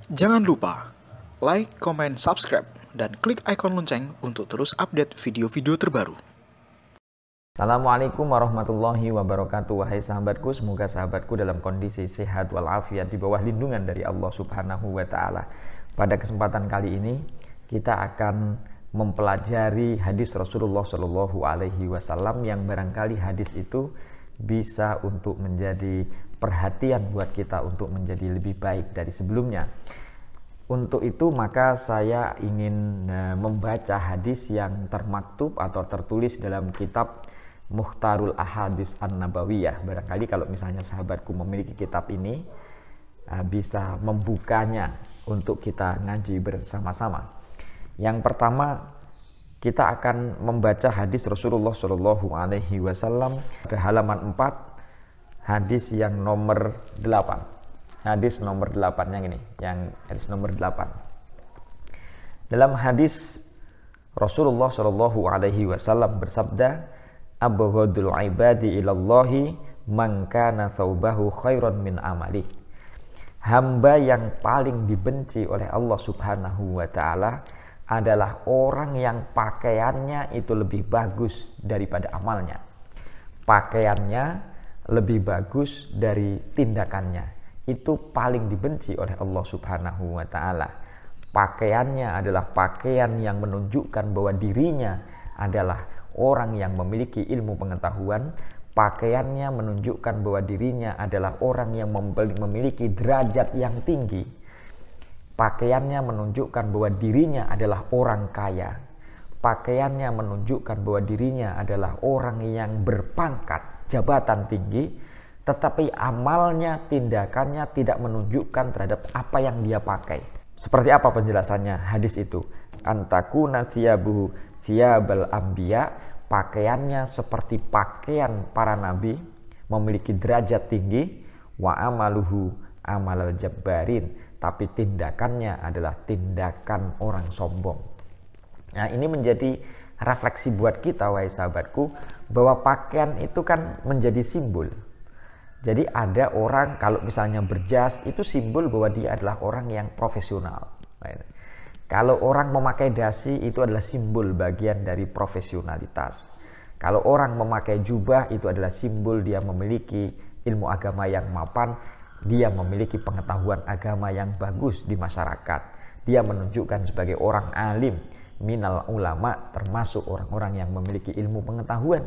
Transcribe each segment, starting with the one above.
Jangan lupa like, comment, subscribe, dan klik icon lonceng untuk terus update video-video terbaru. Assalamualaikum warahmatullahi wabarakatuh. Wahai sahabatku, semoga sahabatku dalam kondisi sehat walafiat di bawah lindungan dari Allah Subhanahu wa taala. Pada kesempatan kali ini kita akan mempelajari hadis Rasulullah Shallallahu alaihi wasallam yang barangkali hadis itu bisa untuk menjadi perhatian buat kita untuk menjadi lebih baik dari sebelumnya. Untuk itu maka saya ingin membaca hadis yang termaktub atau tertulis dalam kitab Mukhtarul Ahadits An-Nabawiyah. Barangkali kalau misalnya sahabatku memiliki kitab ini bisa membukanya untuk kita ngaji bersama-sama. Yang pertama kita akan membaca hadis Rasulullah Shallallahu alaihi wasallam pada halaman 4, hadis yang nomor 8. Hadis nomor 8 yang ini, yang hadis nomor 8. Dalam hadis Rasulullah Shallallahu alaihi wasallam bersabda, "Abghadul ibadi ilallahi man kana thawbahu khairan min amali." Hamba yang paling dibenci oleh Allah Subhanahu wa taala adalah orang yang pakaiannya itu lebih bagus daripada amalnya. Pakaiannya lebih bagus dari tindakannya. Itu paling dibenci oleh Allah Subhanahu wa taala. Pakaiannya adalah pakaian yang menunjukkan bahwa dirinya adalah orang yang memiliki ilmu pengetahuan. Pakaiannya menunjukkan bahwa dirinya adalah orang yang memiliki derajat yang tinggi. Pakaiannya menunjukkan bahwa dirinya adalah orang kaya. Pakaiannya menunjukkan bahwa dirinya adalah orang yang berpangkat, jabatan tinggi, tetapi amalnya, tindakannya tidak menunjukkan terhadap apa yang dia pakai. Seperti apa penjelasannya hadis itu? Antakuna thiyabuhu thiyabal anbiya, pakaiannya seperti pakaian para nabi, memiliki derajat tinggi, wa amaluhu amalal jabbarin, tapi tindakannya adalah tindakan orang sombong. Nah, ini menjadi refleksi buat kita, wahai sahabatku, bahwa pakaian itu kan menjadi simbol. Jadi ada orang kalau misalnya berjas, itu simbol bahwa dia adalah orang yang profesional. Kalau orang memakai dasi, itu adalah simbol bagian dari profesionalitas. Kalau orang memakai jubah, itu adalah simbol dia memiliki ilmu agama yang mapan, dia memiliki pengetahuan agama yang bagus di masyarakat. Dia menunjukkan sebagai orang alim, minal ulama, termasuk orang-orang yang memiliki ilmu pengetahuan.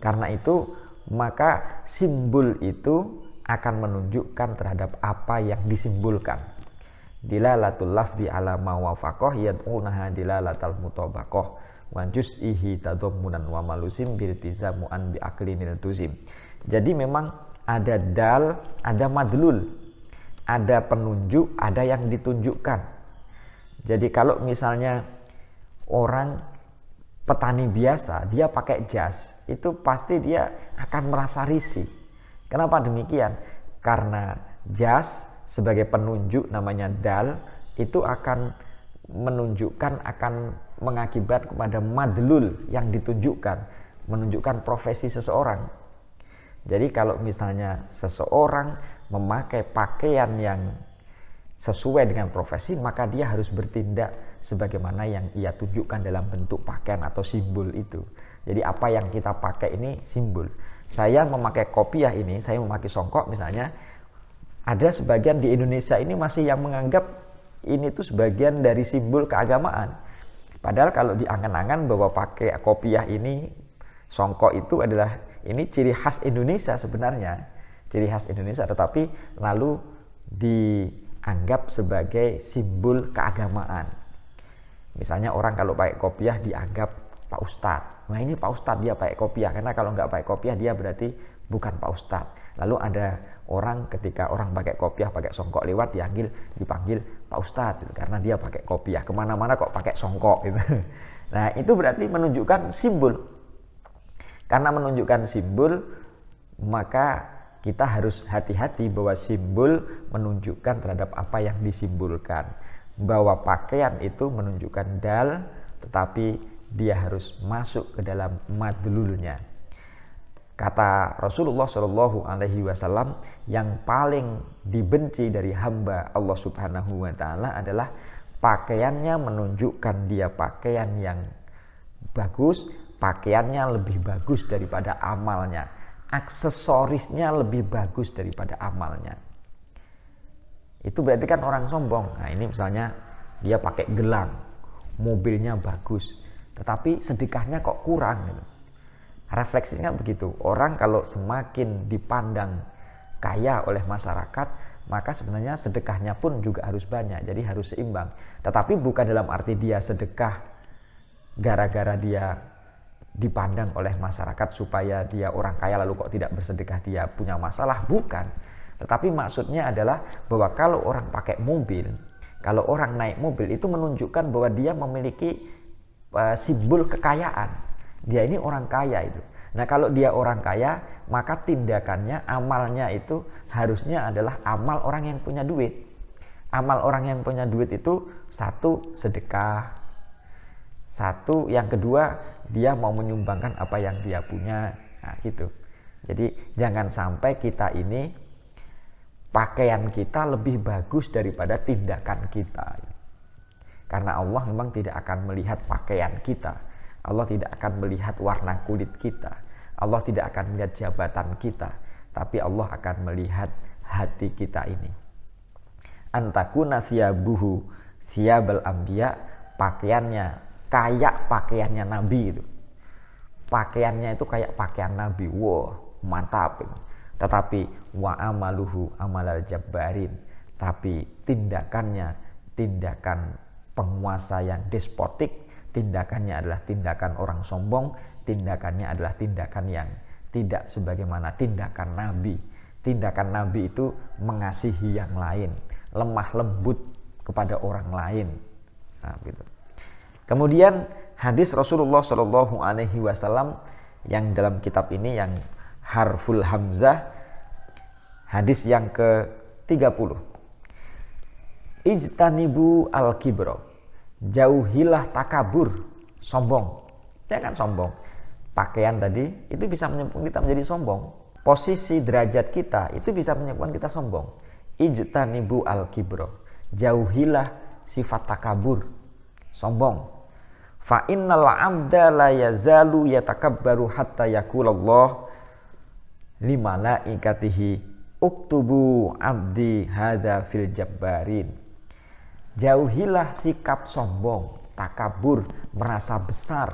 Karena itu maka simbol itu akan menunjukkan terhadap apa yang disimbolkan. Dilalatul lafzi ala ma wafaqah yad'unaha dilalatal mutabaqah wa juz'ihi tadammunan wa malusim biltizamu an bi aqlinil tuzim. Jadi memang ada dal, ada madlul, ada penunjuk, ada yang ditunjukkan. Jadi kalau misalnya orang petani biasa, dia pakai jas, itu pasti dia akan merasa risih. Kenapa demikian? Karena jas sebagai penunjuk namanya dal, itu akan menunjukkan, akan mengakibat kepada madlul yang ditunjukkan, menunjukkan profesi seseorang. Jadi kalau misalnya seseorang memakai pakaian yang sesuai dengan profesi, maka dia harus bertindak sebagaimana yang ia tunjukkan dalam bentuk pakaian atau simbol itu. Jadi apa yang kita pakai ini simbol. Saya memakai kopiah ini, saya memakai songkok misalnya, ada sebagian di Indonesia ini masih yang menganggap ini tuh sebagian dari simbol keagamaan. Padahal kalau diangan-angan bahwa pakai kopiah ini, songkok itu adalah ini ciri khas Indonesia sebenarnya. Ciri khas Indonesia, tetapi lalu dianggap sebagai simbol keagamaan. Misalnya orang kalau pakai kopiah dianggap Pak Ustadz. Nah ini Pak Ustadz dia pakai kopiah, karena kalau nggak pakai kopiah dia berarti bukan Pak Ustadz. Lalu ada orang ketika orang pakai kopiah, pakai songkok lewat dipanggil Pak Ustadz gitu, karena dia pakai kopiah. Kemana-mana kok pakai songkok gitu. Nah itu berarti menunjukkan simbol. Karena menunjukkan simbol, maka kita harus hati-hati bahwa simbol menunjukkan terhadap apa yang disimbolkan. Bahwa pakaian itu menunjukkan dal, tetapi dia harus masuk ke dalam madlulnya. Kata Rasulullah Shallallahu Alaihi Wasallam, yang paling dibenci dari hamba Allah Subhanahu Wa Taala adalah pakaiannya menunjukkan dia pakaian yang bagus, pakaiannya lebih bagus daripada amalnya, aksesorisnya lebih bagus daripada amalnya. Itu berarti kan orang sombong. Nah ini misalnya dia pakai gelang, mobilnya bagus, tetapi sedekahnya kok kurang gitu. Refleksinya begitu. Orang kalau semakin dipandang kaya oleh masyarakat, maka sebenarnya sedekahnya pun juga harus banyak. Jadi harus seimbang. Tetapi bukan dalam arti dia sedekah gara-gara dia dipandang oleh masyarakat supaya dia orang kaya lalu kok tidak bersedekah dia punya masalah. Bukan. Tetapi maksudnya adalah bahwa kalau orang pakai mobil, kalau orang naik mobil itu menunjukkan bahwa dia memiliki simbol kekayaan. Dia ini orang kaya itu. Nah kalau dia orang kaya, maka tindakannya, amalnya itu harusnya adalah amal orang yang punya duit. Amal orang yang punya duit itu satu, sedekah. Satu, yang kedua, dia mau menyumbangkan apa yang dia punya. Nah gitu. Jadi jangan sampai kita ini pakaian kita lebih bagus daripada tindakan kita. Karena Allah memang tidak akan melihat pakaian kita. Allah tidak akan melihat warna kulit kita. Allah tidak akan melihat jabatan kita. Tapi Allah akan melihat hati kita ini. Antakuna siyabuhu siyabal anbiya, pakaiannya kayak pakaiannya Nabi itu. Pakaiannya itu kayak pakaian Nabi. Wow, mantap. Tetapi wa amaluhu amalal jabbarin. Tapi tindakannya tindakan penguasa yang despotik. Tindakannya adalah tindakan orang sombong, tindakannya adalah tindakan yang tidak sebagaimana tindakan Nabi. Tindakan Nabi itu mengasihi yang lain, lemah lembut kepada orang lain. Nah, gitu. Kemudian hadis Rasulullah Shallallahu Alaihi Wasallam yang dalam kitab ini yang Harful Hamzah, hadis yang ke-30. Ijtanibu al-kibro. Jauhilah takabur, sombong. Jangan sombong. Pakaian tadi itu bisa menyebabkan kita menjadi sombong. Posisi derajat kita itu bisa menyebabkan kita sombong. Ijtanibu al-kibro. Jauhilah sifat takabur, sombong. Fa innal 'abda la yazalu yatakabbaru hatta yaqulallah limalaikatihi uktubu 'abdi hadza fil jabbarin. Jauhilah sikap sombong, takabur, merasa besar,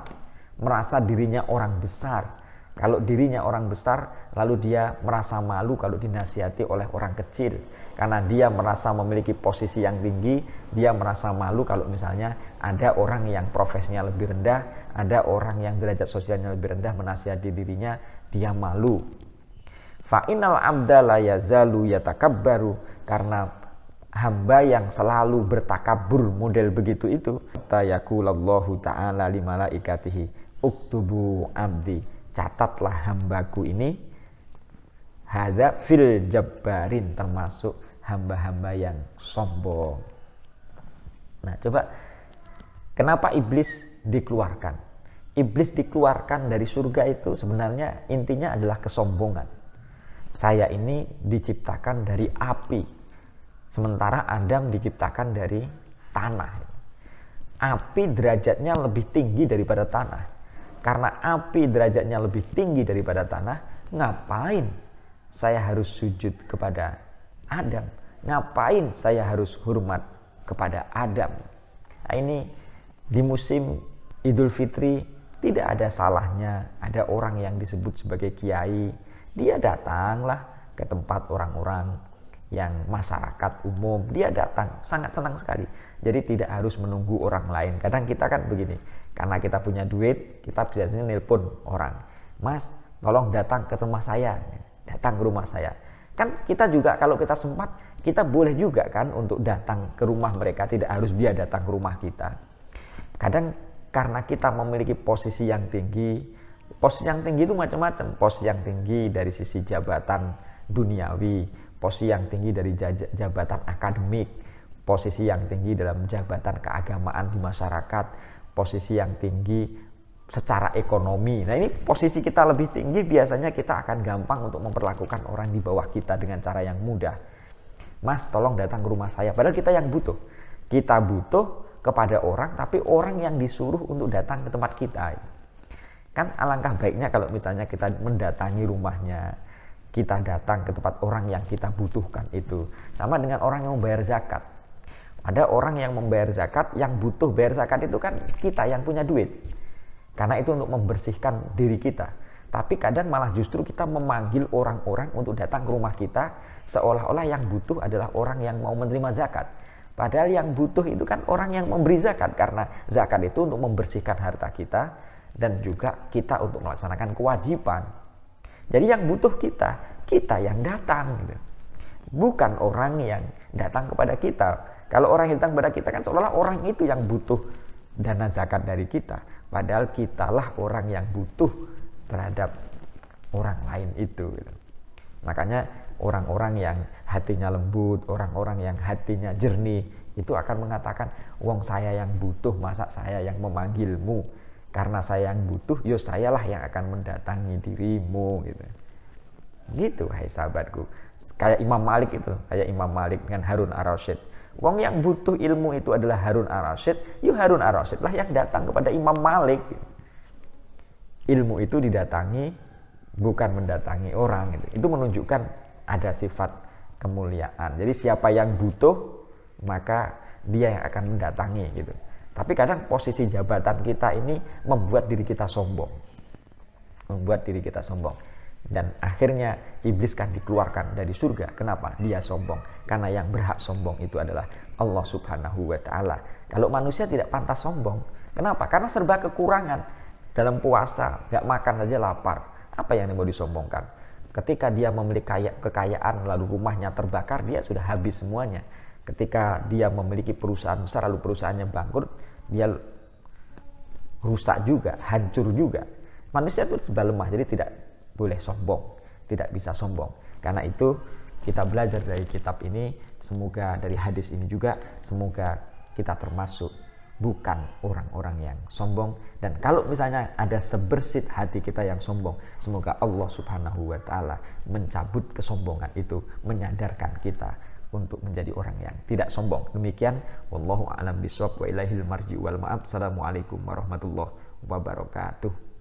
merasa dirinya orang besar. Kalau dirinya orang besar, lalu dia merasa malu kalau dinasihati oleh orang kecil. Karena dia merasa memiliki posisi yang tinggi, dia merasa malu kalau misalnya ada orang yang profesinya lebih rendah, ada orang yang derajat sosialnya lebih rendah menasihati dirinya, dia malu. Fa innal 'abda la yazalu yatakabbaru, karena hamba yang selalu bertakabur model begitu itu, tayaqulallahu ta'ala li malaikatihi uktubu abdi, catatlah hambaku ini hadza fil jabbarin, termasuk hamba-hamba yang sombong. Nah coba, kenapa iblis dikeluarkan? Iblis dikeluarkan dari surga itu sebenarnya intinya adalah kesombongan. Saya ini diciptakan dari api, sementara Adam diciptakan dari tanah. Api derajatnya lebih tinggi daripada tanah. Karena api derajatnya lebih tinggi daripada tanah, ngapain saya harus sujud kepada Adam? Ngapain saya harus hormat kepada Adam? Nah, ini di musim Idul Fitri tidak ada salahnya ada orang yang disebut sebagai kiai. Dia datanglah ke tempat orang-orang yang masyarakat umum, dia datang, sangat senang sekali. Jadi tidak harus menunggu orang lain. Kadang kita kan begini, karena kita punya duit, kita biasanya nelpon orang, Mas, tolong datang ke rumah saya, datang ke rumah saya. Kan kita juga kalau kita sempat, kita boleh juga kan untuk datang ke rumah mereka, tidak harus dia datang ke rumah kita. Kadang karena kita memiliki posisi yang tinggi, posisi yang tinggi itu macam-macam. Posisi yang tinggi dari sisi jabatan duniawi, posisi yang tinggi dari jabatan akademik, posisi yang tinggi dalam jabatan keagamaan di masyarakat, posisi yang tinggi secara ekonomi. Nah, ini posisi kita lebih tinggi, biasanya kita akan gampang untuk memperlakukan orang di bawah kita dengan cara yang mudah. Mas, tolong datang ke rumah saya. Padahal kita yang butuh. Kita butuh kepada orang, tapi orang yang disuruh untuk datang ke tempat kita. Kan alangkah baiknya kalau misalnya kita mendatangi rumahnya, kita datang ke tempat orang yang kita butuhkan itu. Sama dengan orang yang membayar zakat. Ada orang yang membayar zakat, yang butuh bayar zakat itu kan kita yang punya duit. Karena itu untuk membersihkan diri kita. Tapi kadang malah justru kita memanggil orang-orang untuk datang ke rumah kita, seolah-olah yang butuh adalah orang yang mau menerima zakat. Padahal yang butuh itu kan orang yang memberi zakat, karena zakat itu untuk membersihkan harta kita dan juga kita untuk melaksanakan kewajiban. Jadi yang butuh kita yang datang gitu. Bukan orang yang datang kepada kita. Kalau orang yang datang kepada kita kan seolah-olah orang itu yang butuh dana zakat dari kita. Padahal kitalah orang yang butuh terhadap orang lain itu gitu. Makanya orang-orang yang hatinya lembut, orang-orang yang hatinya jernih itu akan mengatakan, wong saya yang butuh, masa saya yang memanggilmu? Karena saya yang butuh, yo sayalah yang akan mendatangi dirimu gitu. Gitu, hai sahabatku. Kayak Imam Malik itu, kayak Imam Malik dengan Harun ar-Rasyid. Wong yang butuh ilmu itu adalah Harun ar-Rasyid, yo Harun ar-Rasyid lah yang datang kepada Imam Malik. Ilmu itu didatangi, bukan mendatangi orang gitu. Itu menunjukkan ada sifat kemuliaan. Jadi siapa yang butuh, maka dia yang akan mendatangi gitu. Tapi kadang posisi jabatan kita ini membuat diri kita sombong. Membuat diri kita sombong. Dan akhirnya iblis kan dikeluarkan dari surga. Kenapa? Dia sombong. Karena yang berhak sombong itu adalah Allah Subhanahu wa Ta'ala. Kalau manusia tidak pantas sombong. Kenapa? Karena serba kekurangan. Dalam puasa, gak makan saja lapar. Apa yang mau disombongkan? Ketika dia memiliki kekayaan lalu rumahnya terbakar, dia sudah habis semuanya. Ketika dia memiliki perusahaan besar lalu perusahaannya bangkrut, dia rusak juga, hancur juga. Manusia itu serba lemah, jadi tidak boleh sombong, tidak bisa sombong. Karena itu kita belajar dari kitab ini, semoga dari hadis ini juga, semoga kita termasuk bukan orang-orang yang sombong. Dan kalau misalnya ada sebersit hati kita yang sombong, semoga Allah Subhanahu wa Ta'ala mencabut kesombongan itu, menyadarkan kita untuk menjadi orang yang tidak sombong. Demikian, wallahu a'lam bishawab wa ilaihil marji wal ma'ab. Assalamualaikum warahmatullahi wabarakatuh.